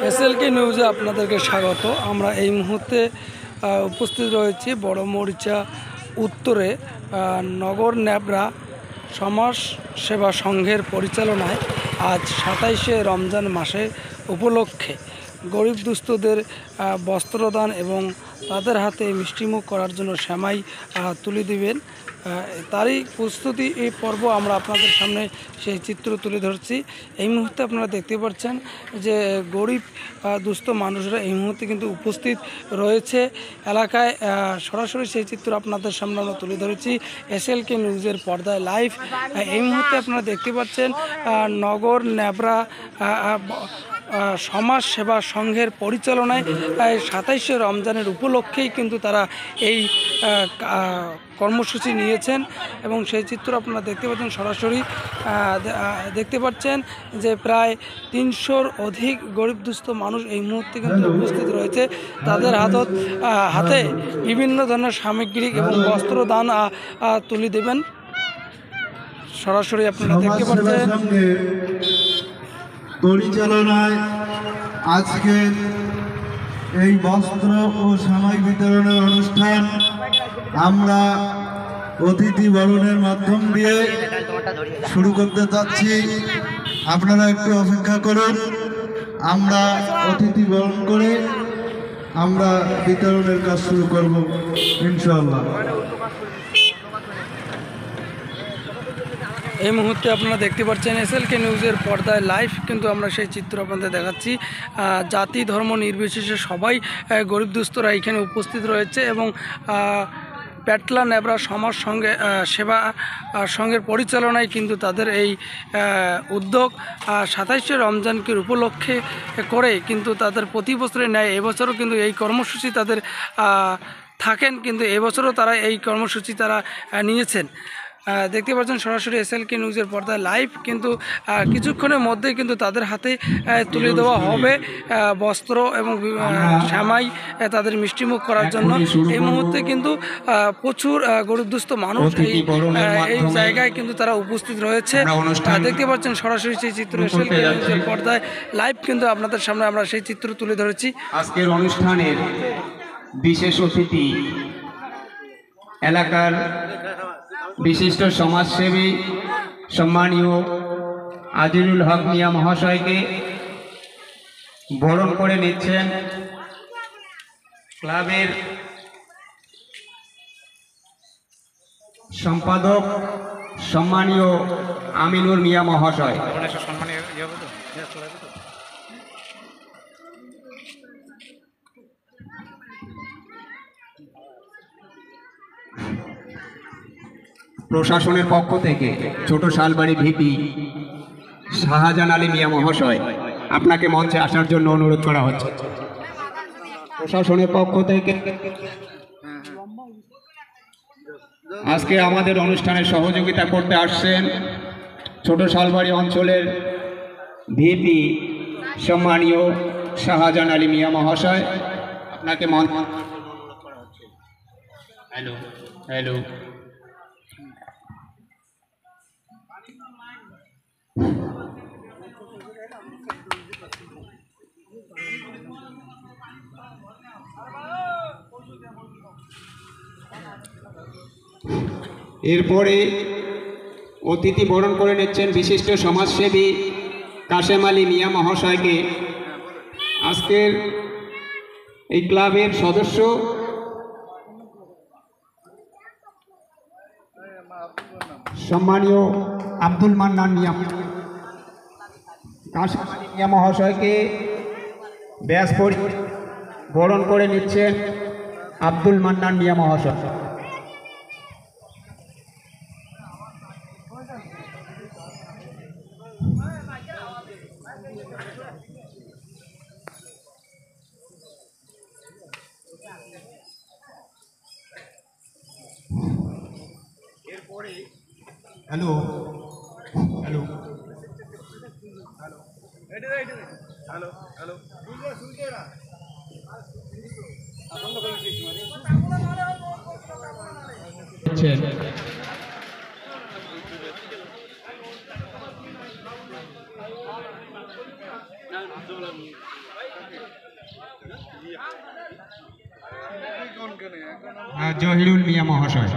এসএলকে নিউজে আপনাদেরকে স্বাগত। আমরা এই মুহূর্তে উপস্থিত রয়েছি বড় মরিচা উত্তরে নগর ন্যাবরা সমাজ সেবা সংঘের পরিচালনায় আজ 27শে রমজান মাসের উপলক্ষে গরিব দুস্থদের বস্ত্রদান এবং তাদের হাতে মিষ্টিমুখ করার জন্য সেমাই তুলে দিবেন, তারই প্রস্তুতি এই পর্ব আমরা আপনাদের সামনে সেই চিত্র তুলে ধরছি। এই মুহূর্তে আপনারা দেখতে পাচ্ছেন যে গরিব দুস্থ মানুষরা এই মুহূর্তে কিন্তু উপস্থিত রয়েছে এলাকায়। সরাসরি সেই চিত্র আপনাদের সামনে আমরা তুলে ধরেছি এসএলকে নিউজের পর্দায় লাইভ। এই মুহূর্তে আপনারা দেখতে পাচ্ছেন নগর ন্যাবরা সমাজ সেবা সংঘের পরিচালনায় 27শে রমজানের উপলক্ষেই কিন্তু তারা এই কর্মসূচি নিয়েছেন এবং সেই চিত্র আপনারা দেখতে পাচ্ছেন সরাসরি। দেখতে পাচ্ছেন যে প্রায় 300-র অধিক গরিব দুস্থ মানুষ এই মুহূর্তে কিন্তু উপস্থিত রয়েছে। তাদের হাতে বিভিন্ন ধরনের সামগ্রিক এবং বস্ত্র দান তুলে দেবেন। সরাসরি আপনারা দেখতে পাচ্ছেন পরিচালনায় আজকে এই বস্ত্র ও সাময়িক বিতরণের অনুষ্ঠান আমরা অতিথি বরণের মাধ্যম দিয়ে শুরু করতে চাচ্ছি। আপনারা একটু অপেক্ষা করুন, আমরা অতিথি বরণ করে আমরা বিতরণের কাজ শুরু করব ইনশাআল্লাহ। এই মুহূর্তে আপনারা দেখতে পাচ্ছেন এসএলকে নিউজের পর্দায় লাইভ, কিন্তু আমরা সেই চিত্র আপনাদের দেখাচ্ছি। জাতি ধর্ম নির্বিশেষে সবাই গরিব দুস্থরা এখানে উপস্থিত রয়েছে এবং পেটলা ন্যাবরা সমাজ সেবা সংঘের পরিচালনায় কিন্তু তাদের এই উদ্যোগ 27শে রমজানকে উপলক্ষে করে কিন্তু তাদের প্রতি বছরের ন্যায় এবছরও কিন্তু এই কর্মসূচি তাদের থাকেন, কিন্তু এবছরও তারা এই কর্মসূচি তারা নিয়েছেন। দেখতে পাচ্ছেন সরাসরি এসএলকে নিউজের পর্দায় লাইভ, কিন্তু কিছুক্ষণের মধ্যেই কিন্তু তাদের হাতে তুলে দেওয়া হবে বস্ত্র এবং সেমাই তাদের মিষ্টিমুখ করার জন্য। এই মুহূর্তে কিন্তু প্রচুর গরিব দুস্থ মানুষ এই জায়গায় কিন্তু তারা উপস্থিত রয়েছে। দেখতে পাচ্ছেন সরাসরি সেই চিত্র এসএলকে নিউজের পর্দায় লাইভ, কিন্তু আপনাদের সামনে আমরা সেই চিত্র তুলে ধরেছি। আজকের অনুষ্ঠানের বিশেষ অতিথি এলাকার বিশিষ্ট সমাজসেবী সম্মানীয় আজিজুল হক মিয়া মহাশয়কে বরণ করে নিচ্ছেন ক্লাবের সম্পাদক সম্মানীয় আমিনুর মিয়া মহাশয়। প্রশাসনের পক্ষ থেকে ছোট শালবাড়ি ভিপি শাহজাহান আলী মিয়া মহাশয় আপনাকে মঞ্চে আসার জন্য অনুরোধ করা হচ্ছে। প্রশাসনের পক্ষ থেকে আজকে আমাদের অনুষ্ঠানে সহযোগিতা করতে আসছেন ছোট শালবাড়ি অঞ্চলের ভিপি সম্মানীয় শাহজাহান আলী মিয়া মহাশয়, আপনাকে মঞ্চ অনুরোধ করা হচ্ছে। হ্যালো হ্যালো এরপরে অতিথি বরণ করে নিচ্ছেন বিশিষ্ট সমাজসেবী কাশেম আলী মিয়া মহাশয়কে। আজকের এই ক্লাবের সদস্য সম্মানীয় আব্দুল মান্নান মিয়া কাশেম আলী মিয়া মহাশয়কে ব্যাস বরণ করে নিচ্ছেন আব্দুল মান্নান মিয়া মহাশয়। Hello hello hello hello Jahirul Mia মহাশয়।